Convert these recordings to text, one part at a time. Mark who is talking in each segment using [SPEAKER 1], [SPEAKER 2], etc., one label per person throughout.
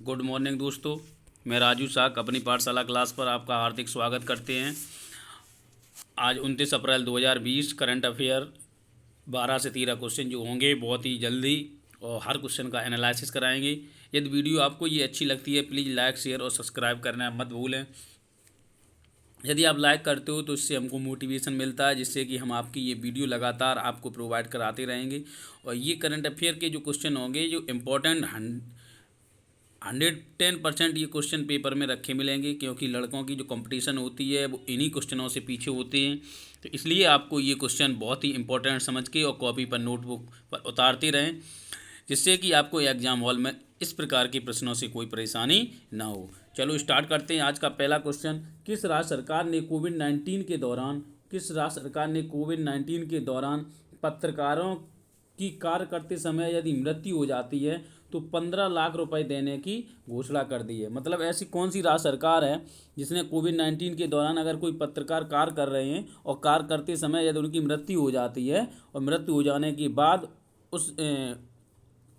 [SPEAKER 1] Good morning दोस्तों, मैं राजू साक अपनी पाठशाला क्लास पर आपका हार्दिक स्वागत करते हैं। आज 29 अप्रैल 2020 करंट अफेयर 12 से 13 क्वेश्चन जो होंगे बहुत ही जल्दी और हर क्वेश्चन का एनालिसिस कराएंगे। यदि वीडियो आपको ये अच्छी लगती है प्लीज़ लाइक शेयर और सब्सक्राइब करना मत भूलें। यदि आप लाइक करते हो तो इससे हमको मोटिवेशन मिलता है, जिससे कि हम आपकी ये वीडियो लगातार आपको प्रोवाइड कराते रहेंगे। और ये करंट अफेयर के जो क्वेश्चन होंगे जो इम्पोर्टेंट 110% ये क्वेश्चन पेपर में रखे मिलेंगे, क्योंकि लड़कों की जो कंपटीशन होती है वो इन्हीं क्वेश्चनों से पीछे होते हैं। तो इसलिए आपको ये क्वेश्चन बहुत ही इंपॉर्टेंट समझ के और कॉपी पर नोटबुक पर उतारते रहें, जिससे कि आपको एग्जाम हॉल में इस प्रकार के प्रश्नों से कोई परेशानी ना हो। चलो स्टार्ट करते हैं। आज का पहला क्वेश्चन, किस राज्य सरकार ने कोविड 19 के दौरान पत्रकारों की कार्य करते समय यदि मृत्यु हो जाती है तो 15 लाख रुपए देने की घोषणा कर दी है। मतलब ऐसी कौन सी राज्य सरकार है जिसने कोविड 19 के दौरान अगर कोई पत्रकार कार्य कर रहे हैं और कार्य करते समय यदि उनकी मृत्यु हो जाती है और मृत्यु हो जाने के बाद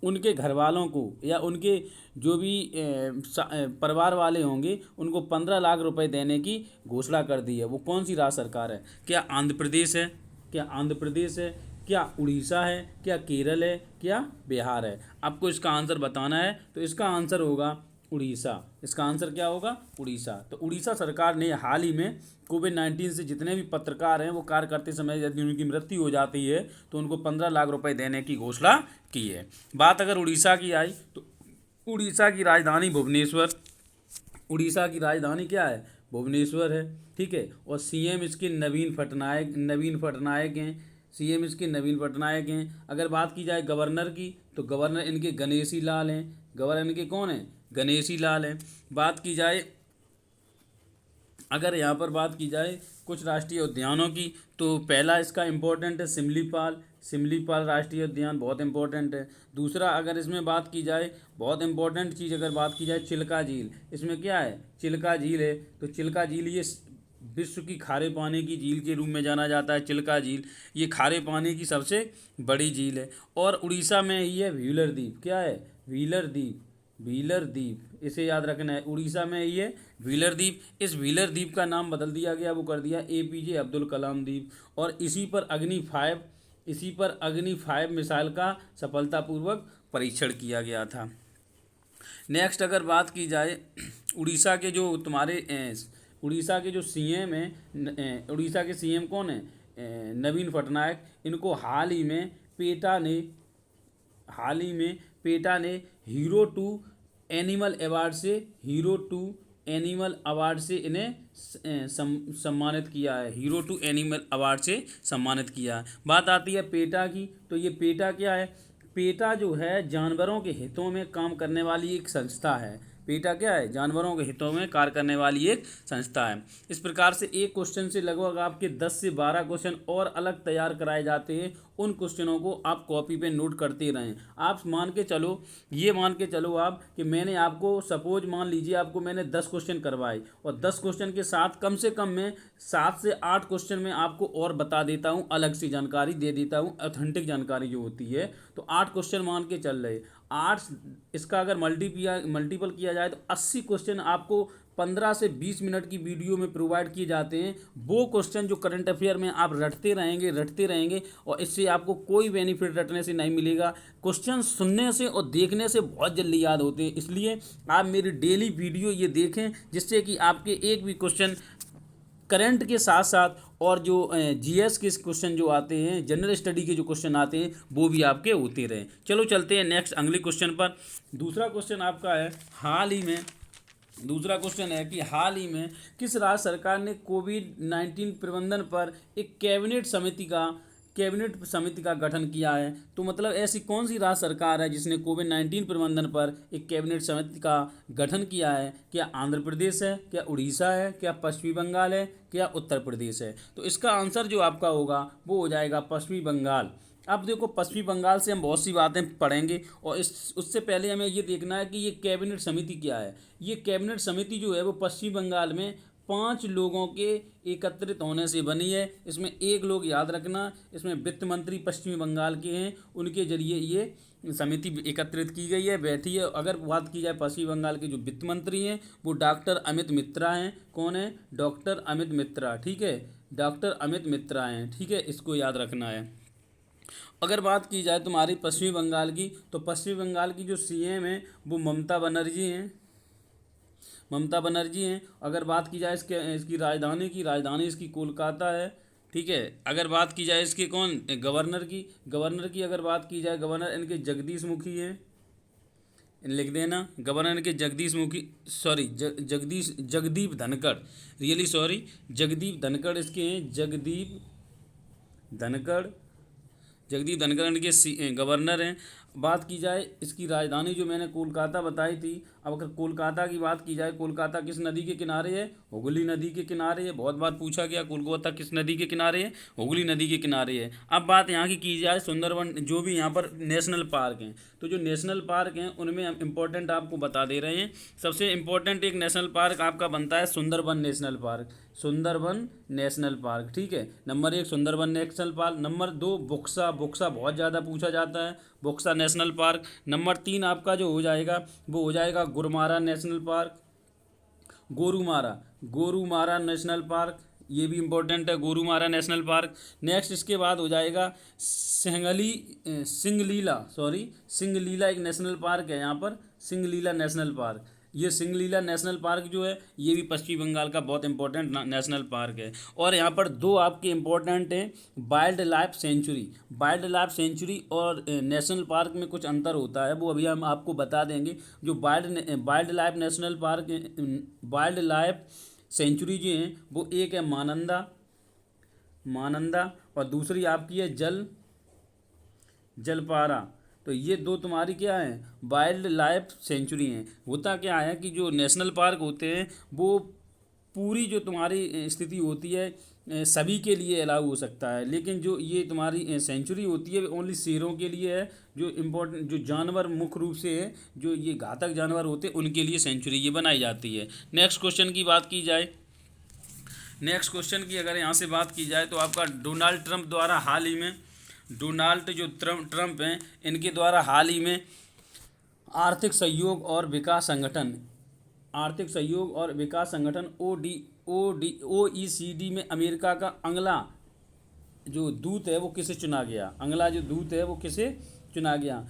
[SPEAKER 1] उनके घर वालों को या उनके जो भी परिवार वाले होंगे उनको 15 लाख रुपए देने की घोषणा कर दी है। वो कौन सी राज्य सरकार है? क्या आंध्र प्रदेश है? क्या उड़ीसा है? क्या केरल है? क्या बिहार है? आपको इसका आंसर बताना है। तो इसका आंसर होगा उड़ीसा। इसका आंसर क्या होगा? उड़ीसा। तो उड़ीसा सरकार ने हाल ही में कोविड 19 से जितने भी पत्रकार हैं वो कार्य करते समय यदि उनकी मृत्यु हो जाती है तो उनको 15 लाख रुपए देने की घोषणा की है। बात अगर उड़ीसा की आई तो उड़ीसा की राजधानी भुवनेश्वर। उड़ीसा की राजधानी क्या है? भुवनेश्वर है। ठीक है। और सीएम इसके नवीन पटनायक हैं। अगर बात की जाए गवर्नर की तो गवर्नर इनके गणेशी लाल हैं। गवर्नर इनके कौन है? गणेशी लाल हैं। अगर यहाँ पर बात की जाए कुछ राष्ट्रीय उद्यानों की तो पहला इसका इम्पोर्टेंट है सिमलीपाल राष्ट्रीय उद्यान, बहुत इंपॉर्टेंट है। दूसरा अगर इसमें बात की जाए बहुत इंपॉर्टेंट चीज़ अगर बात की जाए चिल्का झील, इसमें क्या है? चिल्का झील है। तो चिल्का झील ये विश्व की खारे पानी की झील के रूप में जाना जाता है। चिल्का झील ये खारे पानी की सबसे बड़ी झील है। और उड़ीसा में ही है व्हीलर द्वीप। क्या है? व्हीलर द्वीप, इसे याद रखना है। उड़ीसा में ही है व्हीलर द्वीप। इस व्हीलर द्वीप का नाम बदल दिया गया, वो कर दिया एपीजे अब्दुल कलाम द्वीप। और इसी पर अग्नि 5 मिसाइल का सफलतापूर्वक परीक्षण किया गया था। नेक्स्ट अगर बात की जाए उड़ीसा के जो सीएम हैं, उड़ीसा के सीएम कौन है? नवीन पटनायक। इनको हाल ही में पेटा ने हीरो टू एनिमल अवार्ड से इन्हें सम्मानित किया है। हीरो टू एनिमल अवार्ड से सम्मानित किया है। बात आती है पेटा की, तो ये पेटा क्या है? पेटा जो है जानवरों के हितों में काम करने वाली एक संस्था है। पेटा क्या है? जानवरों के हितों में कार्य करने वाली एक संस्था है। इस प्रकार से एक क्वेश्चन से लगभग आपके 10 से 12 क्वेश्चन और अलग तैयार कराए जाते हैं। उन क्वेश्चनों को आप कॉपी पे नोट करते रहें। आप मान के चलो आप कि मैंने आपको सपोज मान लीजिए आपको मैंने 10 क्वेश्चन करवाए और 10 क्वेश्चन के साथ कम से कम मैं 7 से 8 क्वेश्चन में आपको और बता देता हूँ, अलग से जानकारी दे देता हूँ, ऑथेंटिक जानकारी जो होती है। तो 8 क्वेश्चन मान के चल रहे 8, इसका अगर मल्टीपल किया जाए तो 80 क्वेश्चन आपको 15 से 20 मिनट की वीडियो में प्रोवाइड किए जाते हैं। वो क्वेश्चन जो करंट अफेयर में आप रटते रहेंगे और इससे आपको कोई बेनिफिट रटने से नहीं मिलेगा। क्वेश्चन सुनने से और देखने से बहुत जल्दी याद होते हैं। इसलिए आप मेरी डेली वीडियो ये देखें, जिससे कि आपके एक भी क्वेश्चन करंट के साथ साथ और जो जीएस के क्वेश्चन जो आते हैं, जनरल स्टडी के जो क्वेश्चन आते हैं, वो भी आपके होते रहें। चलो चलते हैं नेक्स्ट अगले क्वेश्चन पर। दूसरा क्वेश्चन है कि हाल ही में किस राज्य सरकार ने कोविड 19 प्रबंधन पर एक कैबिनेट समिति का गठन किया है? तो मतलब ऐसी कौन सी राज्य सरकार है जिसने कोविड 19 प्रबंधन पर एक कैबिनेट समिति का गठन किया है? क्या आंध्र प्रदेश है? क्या उड़ीसा है? क्या पश्चिमी बंगाल है? क्या उत्तर प्रदेश है? तो इसका आंसर जो आपका होगा वो हो जाएगा पश्चिमी बंगाल। अब देखो पश्चिमी बंगाल से हम बहुत सी बातें पढ़ेंगे और उससे पहले हमें ये देखना है कि ये कैबिनेट समिति क्या है। ये कैबिनेट समिति जो है वो पश्चिमी बंगाल में 5 लोगों के एकत्रित होने से बनी है। इसमें एक लोग याद रखना, इसमें वित्त मंत्री पश्चिमी बंगाल के हैं, उनके जरिए ये समिति एकत्रित की गई है, बैठी है। अगर बात की जाए पश्चिम बंगाल के जो वित्त मंत्री हैं वो डॉक्टर अमित मित्रा हैं। कौन है? डॉक्टर अमित मित्रा, ठीक है, डॉक्टर अमित मित्रा हैं, ठीक है, इसको याद रखना है। अगर बात की जाए तुम्हारी पश्चिमी बंगाल की, तो पश्चिमी बंगाल की जो सीएम है वो ममता बनर्जी हैं, ममता बनर्जी हैं। अगर बात की जाए इसकी राजधानी इसकी कोलकाता है, ठीक है। अगर बात की जाए इसके गवर्नर की अगर बात की जाए, गवर्नर इनके जगदीश मुखी हैं, लिख देना, गवर्नर के Jagdish Mukhi, sorry Jagdeep Dhankhar, really sorry, Jagdeep Dhankhar इसके हैं, धनखड़ जगदीप धनखड़ इनके गवर्नर हैं। बात की जाए इसकी राजधानी जो मैंने कोलकाता बताई थी, अब अगर कोलकाता की बात की जाए, कोलकाता किस नदी के किनारे है? हुगली नदी के किनारे है। बहुत बार पूछा गया कोलकाता किस नदी के किनारे है? हुगली नदी के किनारे है। अब बात यहाँ की जाए सुंदरबन, जो भी यहाँ पर नेशनल पार्क हैं, तो जो नेशनल पार्क हैं उनमें हम इम्पोर्टेंट आपको बता दे रहे हैं। सबसे इम्पोर्टेंट एक नेशनल पार्क आपका बनता है Sundarban National Park, Sundarban National Park, ठीक है। Number 1 Sundarban National Park. Number 2 Buxa बहुत ज़्यादा पूछा जाता है, बुक्सा नेशनल पार्क। नंबर 3 आपका जो हो जाएगा वो हो जाएगा Gurumara national park, Gorumara national park, ये भी इम्पोर्टेंट है, गोरुमारा नेशनल पार्क। नेक्स्ट इसके बाद हो जाएगा सिंगलीला एक नेशनल पार्क है यहाँ पर, सिंगलीला नेशनल पार्क। ये सिंगलीला नेशनल पार्क जो है ये भी पश्चिम बंगाल का बहुत इंपॉर्टेंट नेशनल पार्क है। और यहाँ पर 2 आपके इम्पोर्टेंट हैं, वाइल्ड लाइफ सेंचुरी और नेशनल पार्क में कुछ अंतर होता है, वो अभी हम आपको बता देंगे। जो wild life national park, wild life sanctuary जो हैं वो एक है मानंदा और दूसरी आपकी है जलपारा। तो ये 2 तुम्हारी क्या है? वाइल्ड लाइफ सेंचुरी हैं। होता क्या है कि जो नेशनल पार्क होते हैं वो पूरी जो तुम्हारी स्थिति होती है सभी के लिए अलाउ हो सकता है, लेकिन जो ये तुम्हारी सेंचुरी होती है ओनली शेरों के लिए है। जो इम्पोर्टेंट जो जानवर मुख्य रूप से है, जो ये घातक जानवर होते हैं उनके लिए सेंचुरी ये बनाई जाती है। नेक्स्ट क्वेश्चन की बात की जाए, नेक्स्ट क्वेश्चन की अगर यहाँ से बात की जाए तो आपका डोनाल्ड ट्रंप द्वारा हाल ही में, डोनाल्ड जो ट्रंप हैं इनके द्वारा हाल ही में आर्थिक सहयोग और विकास संगठन OECD में अमेरिका का अगला जो दूत है वो किसे चुना गया? अगला जो दूत है वो किसे चुना गया?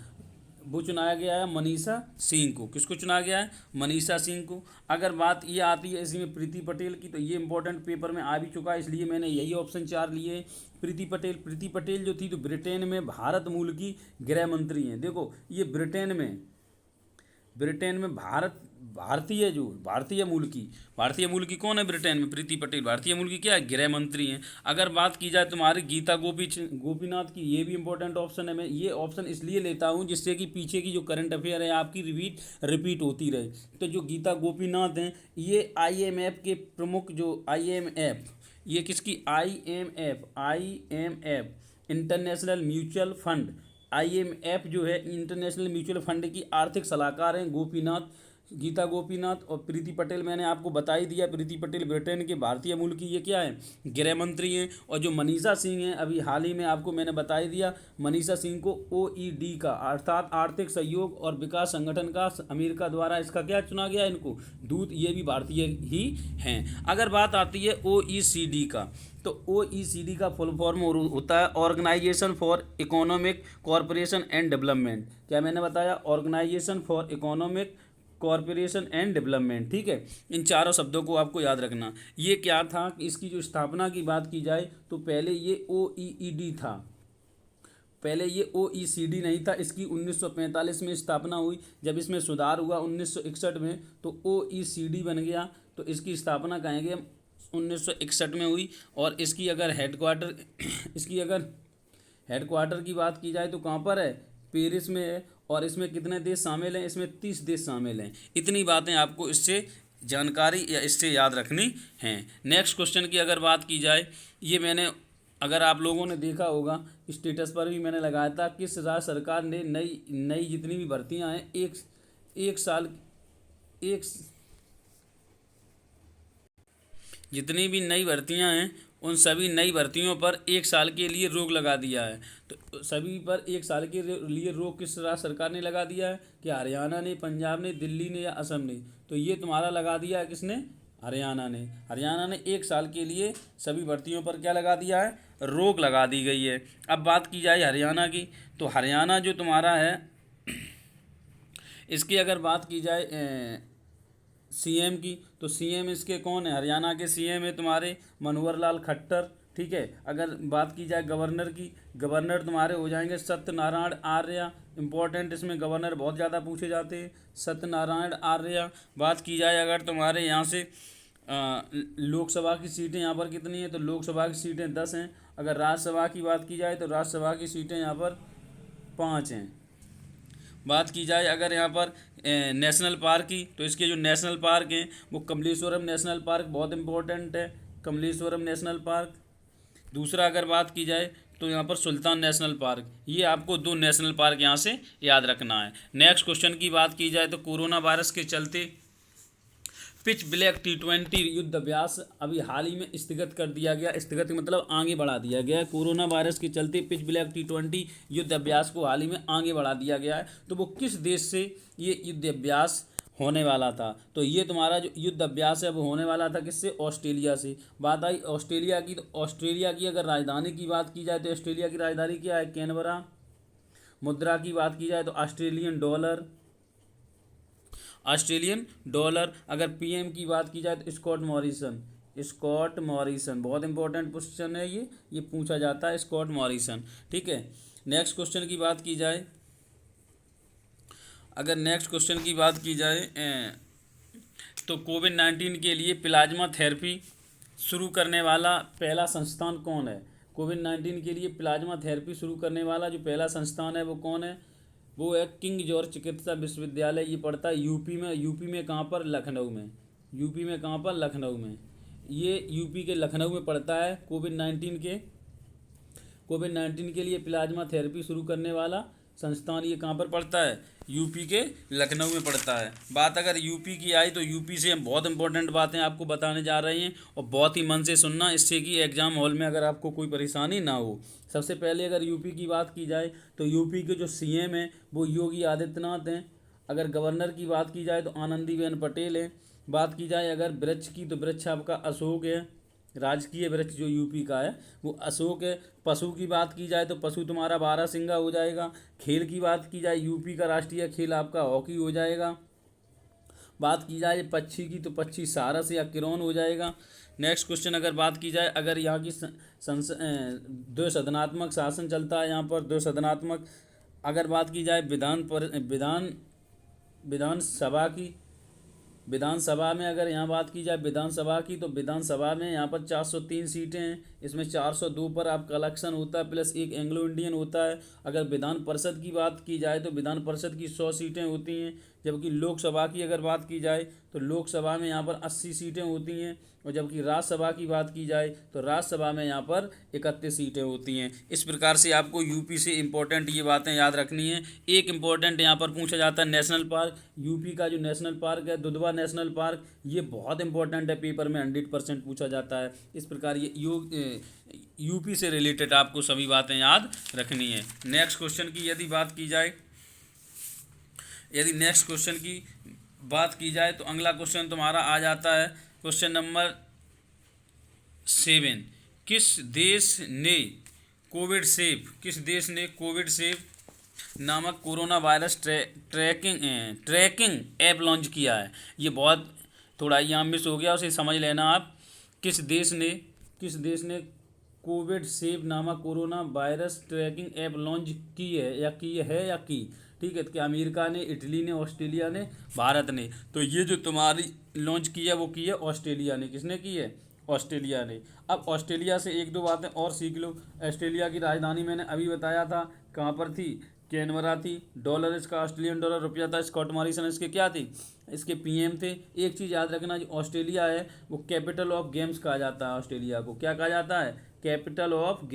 [SPEAKER 1] वो चुनाया गया है मनीषा सिंह को। किसको चुना गया है? मनीषा सिंह को। अगर बात ये आती है इसी में प्रीति पटेल की, तो ये इंपॉर्टेंट पेपर में आ भी चुका है, इसलिए मैंने यही ऑप्शन 4 लिए। प्रीति पटेल जो थी तो ब्रिटेन में भारत मूल की गृह मंत्री हैं। देखो ये ब्रिटेन में भारतीय मूल की कौन है ब्रिटेन में? प्रीति पटेल भारतीय मूल की क्या है? गृह मंत्री हैं। अगर बात की जाए तुम्हारी गीता गोपीनाथ की, ये भी इंपॉर्टेंट ऑप्शन है। मैं ये ऑप्शन इसलिए लेता हूँ जिससे कि पीछे की जो करंट अफेयर है आपकी रिपीट होती रहे। तो जो गीता गोपीनाथ हैं ये IMF के प्रमुख, जो IMF, ये किसकी? IMF international mutual fund, IMF जो है इंटरनेशनल म्यूचुअल फंड की आर्थिक सलाहकार हैं गीता गोपीनाथ। और प्रीति पटेल मैंने आपको बता ही दिया, प्रीति पटेल ब्रिटेन के भारतीय मूल की ये क्या है? गृह मंत्री हैं। और जो मनीषा सिंह हैं अभी हाल ही में आपको मैंने बता ही दिया, मनीषा सिंह को OECD का अर्थात आर्थिक सहयोग और विकास संगठन का अमेरिका द्वारा इसका क्या चुना गया? इनको दूत, ये भी भारतीय ही हैं। अगर बात आती है OECD का, तो OECD का फुल फॉर्म होता है organisation for economic corporation and development. क्या मैंने बताया? Organisation for economic corporation and development, ठीक है। इन चारों शब्दों को आपको याद रखना। ये क्या था कि इसकी जो स्थापना की बात की जाए तो पहले ये OECD था, पहले ये OECD नहीं था। इसकी 1945 में स्थापना हुई, जब इसमें सुधार हुआ 1961 में तो OECD बन गया। तो इसकी स्थापना कहेंगे 1961 में हुई। और इसकी अगर हेडक्वार्टर की बात की जाए तो कहाँ पर है? पेरिस में है। और इसमें कितने देश शामिल हैं? इसमें 30 देश शामिल हैं। इतनी बातें आपको इससे जानकारी या इससे याद रखनी हैं। नेक्स्ट क्वेश्चन की अगर बात की जाए, ये मैंने, अगर आप लोगों ने देखा होगा स्टेटस पर भी मैंने लगाया था, किस राज्य सरकार ने नई जितनी भी भर्तियां हैं जितनी भी नई भर्तियां हैं उन सभी नई भर्तियों पर 1 साल के लिए रोक लगा दिया है। तो सभी पर 1 साल के लिए रोक किस राज्य सरकार ने लगा दिया है? कि हरियाणा ने, पंजाब ने, दिल्ली ने या असम ने? तो ये तुम्हारा लगा दिया है किसने? हरियाणा ने। हरियाणा ने 1 साल के लिए सभी भर्तियों पर क्या लगा दिया है? रोक लगा दी गई है। अब बात की जाए हरियाणा की, तो हरियाणा जो तुम्हारा है, इसकी अगर बात की जाए सीएम की, तो सीएम इसके कौन है? हरियाणा के सीएम है तुम्हारे मनोहर लाल खट्टर। ठीक है। अगर बात की जाए गवर्नर की, गवर्नर तुम्हारे हो जाएंगे सत्यनारायण आर्य। इंपॉर्टेंट इसमें गवर्नर बहुत ज़्यादा पूछे जाते हैं, सत्यनारायण आर्य। बात की जाए अगर तुम्हारे यहाँ से लोकसभा की सीटें यहाँ पर कितनी हैं, तो लोकसभा की सीटें 10 हैं। अगर राज्यसभा की बात की जाए तो राज्यसभा की सीटें यहाँ पर 5 हैं। बात की जाए अगर यहाँ पर नेशनल पार्क की, तो इसके जो नेशनल पार्क हैं वो कमलेश्वरम नेशनल पार्क बहुत इंपॉर्टेंट है, कमलेश्वरम नेशनल पार्क। दूसरा अगर बात की जाए तो यहाँ पर सुल्तान नेशनल पार्क। ये आपको 2 नेशनल पार्क यहाँ से याद रखना है। नेक्स्ट क्वेश्चन की बात की जाए तो कोरोना वायरस के चलते पिच ब्लैक T20 युद्ध अभ्यास अभी हाल ही में स्थगित कर दिया गया। स्थगित मतलब आगे बढ़ा दिया गया है। कोरोना वायरस के चलते पिच ब्लैक T20 युद्ध अभ्यास को हाल ही में आगे बढ़ा दिया गया है। तो वो किस देश से ये युद्ध अभ्यास होने वाला था? तो ये तुम्हारा जो युद्ध अभ्यास है वो होने वाला था किससे? ऑस्ट्रेलिया से। बात आई ऑस्ट्रेलिया की, तो ऑस्ट्रेलिया की अगर राजधानी की बात की जाए तो ऑस्ट्रेलिया की राजधानी क्या है? कैनबरा। मुद्रा की बात की जाए तो ऑस्ट्रेलियन डॉलर, ऑस्ट्रेलियन डॉलर। अगर पीएम की बात की जाए तो स्कॉट मॉरिसन, स्कॉट मॉरिसन। बहुत इंपॉर्टेंट क्वेश्चन है ये पूछा जाता है, स्कॉट मॉरिसन। ठीक है। नेक्स्ट क्वेश्चन की बात की जाए, अगर नेक्स्ट क्वेश्चन की बात की जाए तो कोविड-19 के लिए प्लाज्मा थेरेपी शुरू करने वाला पहला संस्थान कौन है? कोविड-19 के लिए प्लाज्मा थेरेपी शुरू करने वाला जो पहला संस्थान है वो कौन है? वो है किंग जॉर्ज चिकित्सा विश्वविद्यालय। ये पड़ता है यूपी में। यूपी में कहाँ पर? लखनऊ में। यूपी में कहाँ पर? लखनऊ में। ये यूपी के लखनऊ में पड़ता है। कोविड-19 के लिए प्लाज्मा थेरेपी शुरू करने वाला संस्थान ये कहाँ पर पड़ता है? यूपी के लखनऊ में पड़ता है। बात अगर यूपी की आई तो यूपी से हम बहुत इंपॉर्टेंट बातें आपको बताने जा रहे हैं और बहुत ही मन से सुनना, इससे कि एग्ज़ाम हॉल में अगर आपको कोई परेशानी ना हो। सबसे पहले अगर यूपी की बात की जाए तो यूपी के जो सीएम हैं वो योगी आदित्यनाथ हैं। अगर गवर्नर की बात की जाए तो आनंदीबेन पटेल हैं। बात की जाए अगर वृक्ष की तो वृक्ष आपका अशोक है। राजकीय वृक्ष जो यूपी का है वो अशोक है। पशु की बात की जाए तो पशु तुम्हारा बारहसिंगा हो जाएगा। खेल की बात की जाए यूपी का राष्ट्रीय खेल आपका हॉकी हो जाएगा। बात की जाए पक्षी की तो पक्षी सारस या किरौन हो जाएगा। नेक्स्ट क्वेश्चन अगर बात की जाए, अगर यहाँ की द्विसदनात्मक शासन चलता है यहाँ पर, द्विसदनात्मक। अगर बात की जाए विधानसभा की, विधानसभा में अगर यहाँ बात की जाए विधानसभा की, तो विधानसभा में यहाँ पर 403 सीटें हैं। इसमें 402 पर आपका इलेक्शन होता है प्लस एक एंग्लो इंडियन होता है। अगर विधान परिषद की बात की जाए तो विधान परिषद की 100 सीटें होती हैं। जबकि लोकसभा की अगर बात की जाए तो लोकसभा में यहाँ पर 80 सीटें होती हैं। और जबकि राज्यसभा की बात की जाए तो राज्यसभा में यहाँ पर 31 सीटें होती हैं। इस प्रकार से आपको यूपी से इम्पोर्टेंट ये बातें याद रखनी है। एक इम्पोर्टेंट यहाँ पर पूछा जाता है नेशनल पार्क। यूपी का जो नेशनल पार्क है दुधवा नेशनल पार्क, ये बहुत इंपॉर्टेंट है, पेपर में 100% पूछा जाता है। इस प्रकार ये यूपी से रिलेटेड आपको सभी बातें याद रखनी है। नेक्स्ट क्वेश्चन की यदि बात की जाए, यदि नेक्स्ट क्वेश्चन की बात की जाए तो अगला क्वेश्चन तुम्हारा आ जाता है क्वेश्चन नंबर 7। किस देश ने कोविड सेफ नामक corona virus tracking app launch किया है? ये बहुत थोड़ा यहाँ मिस हो गया, उसे समझ लेना आप। किस देश ने कोविड सेफ नामक corona virus tracking app launch की है। ठीक है। तो क्या अमेरिका ने, इटली ने, ऑस्ट्रेलिया ने, भारत ने? तो ये जो तुम्हारी लॉन्च की है वो की है ऑस्ट्रेलिया ने। किसने की है? ऑस्ट्रेलिया ने। अब ऑस्ट्रेलिया से एक दो बातें और सीख लो। ऑस्ट्रेलिया की राजधानी मैंने अभी बताया था, कहाँ पर थी? कैनबरा थी। डॉलर इसका ऑस्ट्रेलियन डॉलर रुपया था। स्कॉट मॉरिसन इसके क्या थे? इसके पीएम थे। एक चीज़ याद रखना, जो ऑस्ट्रेलिया है वो कैपिटल ऑफ गेम्स कहा जाता है। ऑस्ट्रेलिया को क्या कहा जाता है? कैपिटल ऑफ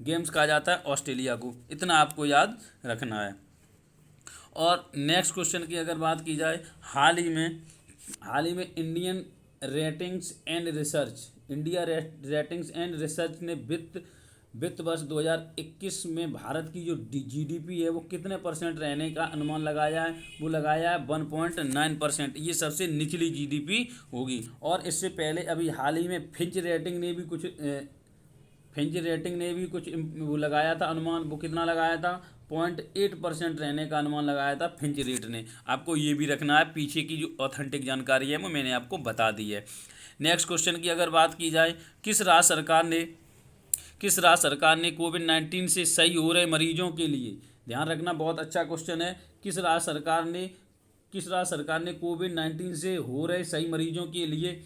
[SPEAKER 1] गेम्स कहा जाता है ऑस्ट्रेलिया को। इतना आपको याद रखना है। और नेक्स्ट क्वेश्चन की अगर बात की जाए, हाल ही में Indian ratings and research, India ratings and research ने वित्त वर्ष 2021 में भारत की जो जीडीपी है वो कितने परसेंट रहने का अनुमान लगाया है? वो लगाया है 1.9%। ये सबसे निचली जीडीपी होगी। और इससे पहले अभी हाल ही में फिंच रेटिंग ने भी कुछ वो लगाया था अनुमान। वो कितना लगाया था? 0.8% रहने का अनुमान लगाया था फिंच रेट ने। आपको ये भी रखना है, पीछे की जो ऑथेंटिक जानकारी है वो मैंने आपको बता दी है। नेक्स्ट क्वेश्चन की अगर बात की जाए, किस राज्य सरकार ने कोविड-19 से सही हो रहे मरीजों के लिए, ध्यान रखना बहुत अच्छा क्वेश्चन है, किस राज्य सरकार ने कोविड-19 से हो रहे सही मरीजों के लिए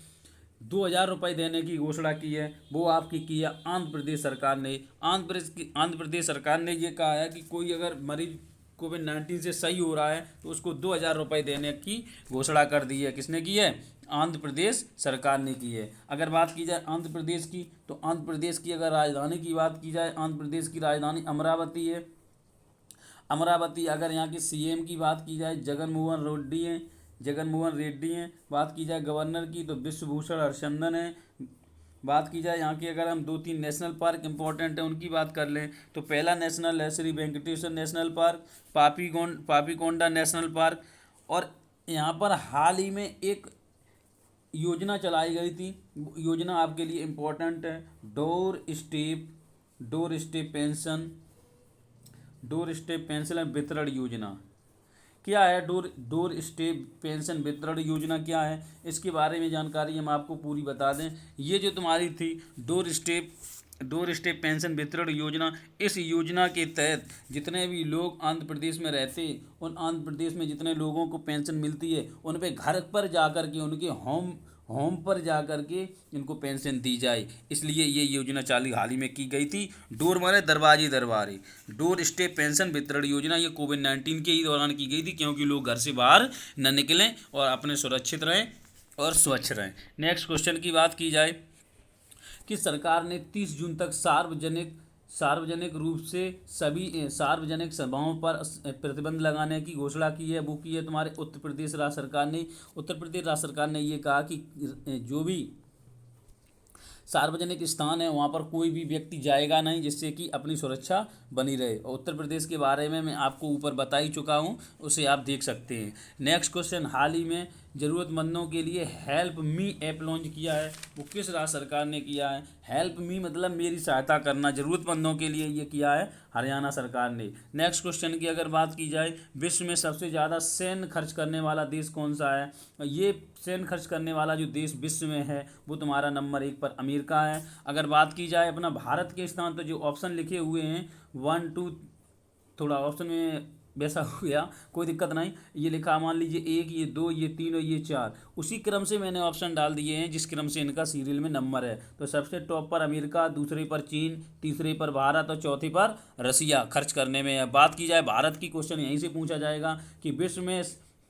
[SPEAKER 1] 2,000 रुपये देने की घोषणा की है? वो आपकी की है आंध्र प्रदेश सरकार ने। आंध्र प्रदेश सरकार ने ये कहा है कि कोई अगर मरीज कोविड-19 से सही हो रहा है तो उसको 2,000 रुपये देने की घोषणा कर दी है। किसने की है? आंध्र प्रदेश सरकार ने की है। अगर बात की जाए आंध्र प्रदेश की, तो आंध्र प्रदेश की अगर राजधानी की बात की जाए, आंध्र प्रदेश की राजधानी अमरावती है। अमरावती। अगर यहाँ के सीएम की बात की जाए, जगनमोहन रेड्डी हैं। बात की जाए गवर्नर की, तो विश्वभूषण हरिचंदन है। बात की जाए यहाँ की, अगर हम 2-3 नेशनल पार्क इंपॉर्टेंट है उनकी बात कर लें, तो पहला नेशनल है Shri Venkateswara National Park, Papikonda National Park. और यहाँ पर हाल ही में एक योजना चलाई गई थी, योजना आपके लिए इम्पोर्टेंट है, डोर स्टेप पेंशन वितरण योजना। क्या है डोर स्टेप पेंशन वितरण योजना? क्या है, इसके बारे में जानकारी हम आपको पूरी बता दें। ये जो तुम्हारी थी डोर स्टेप पेंशन वितरण योजना, इस योजना के तहत जितने भी लोग आंध्र प्रदेश में रहते, उन आंध्र प्रदेश में जितने लोगों को पेंशन मिलती है, उन पे घर पर जाकर के, उनके होम पर जाकर के इनको पेंशन दी जाए। इसलिए ये योजना हाल ही में की गई थी। डोर माने दरवाजे, डोर स्टेप पेंशन वितरण योजना ये कोविड-19 के ही दौरान की गई थी, क्योंकि लोग घर से बाहर न निकलें और अपने सुरक्षित रहें और स्वच्छ रहें। नेक्स्ट क्वेश्चन की बात की जाए कि सरकार ने 30 जून तक सार्वजनिक रूप से सभी सार्वजनिक सभाओं पर प्रतिबंध लगाने की घोषणा की है। वो की है तुम्हारे उत्तर प्रदेश राज्य सरकार ने ये कहा कि जो भी सार्वजनिक स्थान है वहाँ पर कोई भी व्यक्ति जाएगा नहीं, जिससे कि अपनी सुरक्षा बनी रहे। और उत्तर प्रदेश के बारे में मैं आपको ऊपर बता ही चुका हूँ, उसे आप देख सकते हैं। नेक्स्ट क्वेश्चन, हाल ही में ज़रूरतमंदों के लिए हेल्प मी ऐप लॉन्च किया है, वो किस राज्य सरकार ने किया है? हेल्प मी मतलब मेरी सहायता करना, ज़रूरतमंदों के लिए ये किया है हरियाणा सरकार ने। नेक्स्ट क्वेश्चन की अगर बात की जाए, विश्व में सबसे ज़्यादा सैन्य खर्च करने वाला देश कौन सा है? ये सैन्य खर्च करने वाला जो देश विश्व में है वो तुम्हारा नंबर 1 पर अमेरिका है। अगर बात की जाए अपना भारत के स्थान, तो जो ऑप्शन लिखे हुए हैं 1 2, थोड़ा ऑप्शन में वैसा हो गया, कोई दिक्कत नहीं। ये लिखा मान लीजिए 1, ये 2, ये 3 और ये 4, उसी क्रम से मैंने ऑप्शन डाल दिए हैं जिस क्रम से इनका सीरियल में नंबर है। तो सबसे टॉप पर अमेरिका, दूसरे पर चीन, तीसरे पर भारत और चौथे पर रसिया खर्च करने में है। बात की जाए भारत की, क्वेश्चन यहीं से पूछा जाएगा कि विश्व में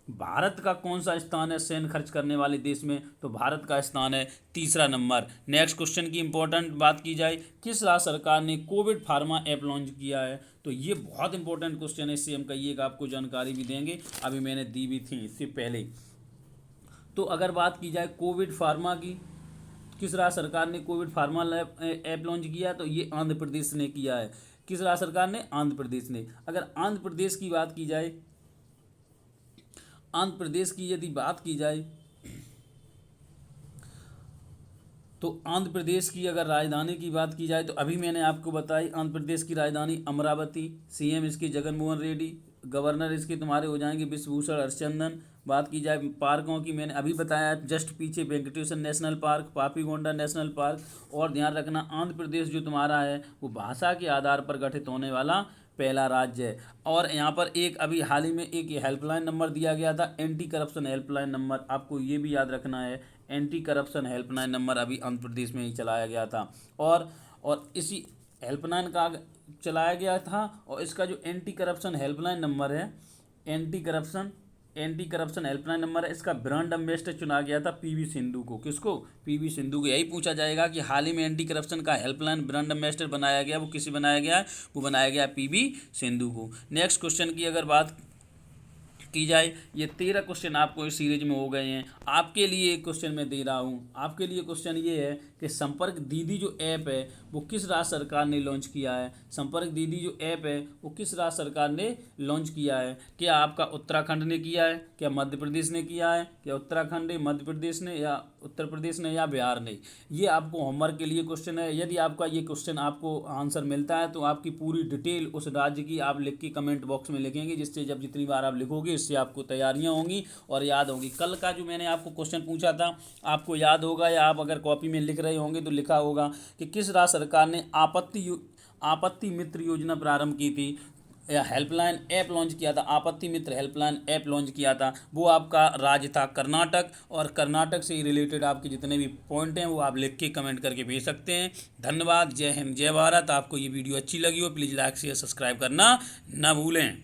[SPEAKER 1] भारत का कौन सा स्थान है सैन्य खर्च करने वाले देश में? तो भारत का स्थान है 3रा नंबर। नेक्स्ट क्वेश्चन की इंपॉर्टेंट बात की जाए, किस राज्य सरकार ने कोविड फार्मा ऐप लॉन्च किया है? तो ये बहुत इंपॉर्टेंट क्वेश्चन है, इससे हम कहिएगा आपको जानकारी भी देंगे, अभी मैंने दी भी थी इससे पहले। तो अगर बात की जाए कोविड फार्मा की, किस राज्य सरकार ने कोविड फार्मा ऐप लॉन्च किया? तो ये आंध्र प्रदेश ने किया है। किस राज्य सरकार ने? आंध्र प्रदेश ने। अगर आंध्र प्रदेश की बात की जाए, आंध्र प्रदेश की यदि बात की जाए, तो आंध्र प्रदेश की अगर राजधानी की बात की जाए, तो अभी मैंने आपको बताई आंध्र प्रदेश की राजधानी अमरावती, सीएम इसके जगनमोहन रेड्डी, गवर्नर इसके तुम्हारे हो जाएंगे विश्वभूषण हरिचंदन। बात की जाए पार्कों की, मैंने अभी बताया जस्ट पीछे Venkateswara National Park, Papikonda National Park. और ध्यान रखना आंध्र प्रदेश जो तुम्हारा है वो भाषा के आधार पर गठित होने वाला पहला राज्य है। और यहाँ पर एक अभी हाल ही में एक हेल्पलाइन नंबर दिया गया था, एंटी करप्शन हेल्पलाइन नंबर, आपको ये भी याद रखना है। एंटी करप्शन हेल्पलाइन नंबर अभी आंध्र प्रदेश में ही चलाया गया था, और इसी हेल्पलाइन का चलाया गया था। और इसका जो एंटी करप्शन हेल्पलाइन नंबर है, एंटी करप्शन हेल्पलाइन नंबर है, इसका ब्रांड एम्बेसडर चुना गया था पीवी सिंधु को। किसको? पीवी सिंधु को। यही पूछा जाएगा कि हाल ही में एंटी करप्शन का हेल्पलाइन ब्रांड एम्बेसडर बनाया गया, वो किसे बनाया गया? वो बनाया गया पीवी सिंधु को। नेक्स्ट क्वेश्चन की अगर बात की जाए। ये 13 क्वेश्चन आपको इस सीरीज में हो गए हैं। आपके लिए एक क्वेश्चन मैं दे रहा हूँ। आपके लिए क्वेश्चन ये है कि संपर्क दीदी जो ऐप है वो किस राज्य सरकार ने लॉन्च किया है। संपर्क दीदी जो ऐप है वो किस राज्य सरकार ने लॉन्च किया है। क्या आपका उत्तराखंड ने किया है, क्या मध्य प्रदेश ने किया है, क्या उत्तराखंड ने, मध्य प्रदेश ने, या उत्तर प्रदेश ने, या बिहार ने। ये आपको होमवर्क के लिए क्वेश्चन है। यदि आपका ये क्वेश्चन आपको आंसर मिलता है तो आपकी पूरी डिटेल उस राज्य की आप लिख के कमेंट बॉक्स में लिखेंगे, जिससे जब जितनी बार आप लिखोगे इससे आपको तैयारियां होंगी और याद होंगी। कल का जो मैंने आपको क्वेश्चन पूछा था आपको याद होगा, या आप अगर कॉपी में लिख रहे होंगे तो लिखा होगा कि किस राज्य सरकार ने आपत्ति मित्र योजना प्रारंभ की थी या हेल्पलाइन ऐप लॉन्च किया था। आपत्ति मित्र हेल्पलाइन ऐप लॉन्च किया था, वो आपका राज्य था कर्नाटक। और कर्नाटक से रिलेटेड आपके जितने भी पॉइंट हैं वो आप लिख के कमेंट करके भेज सकते हैं। धन्यवाद। जय हिंद, जय भारत। आपको ये वीडियो अच्छी लगी हो प्लीज़ लाइक शेयर सब्सक्राइब करना ना भूलें।